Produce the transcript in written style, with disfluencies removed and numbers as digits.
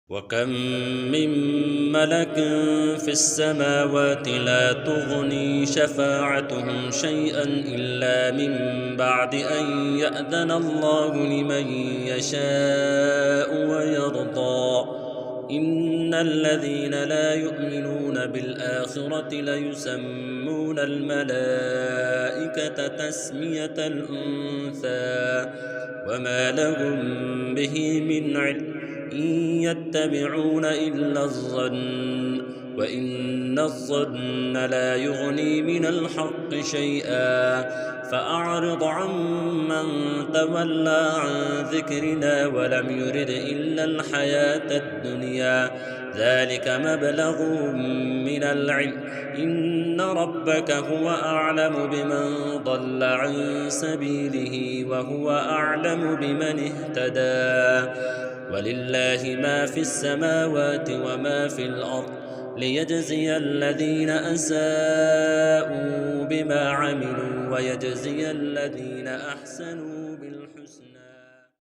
وكم من ملك في السماوات لا تغني شفاعتهم شيئا إلا من بعد أن يأذن الله لمن يشاء ويرضى. إن الذين لا يؤمنون بالآخرة ليسمون الملائكة تسمية الأنثى وما لهم به من علم إن يتبعون إلا الظن وإن الظن لا يغني من الحق شيئا. فأعرض عمن تولى عن ذكرنا ولم يرد إلا الحياة الدنيا ذلك مبلغهم من العلم إن ربك هو أعلم بمن ضل عن سبيله وهو أعلم بمن اهتدى. ولله ما في السماوات وما في الأرض ليجزي الذين أساءوا بما عملوا ويجزي الذين أحسنوا بالحسنى.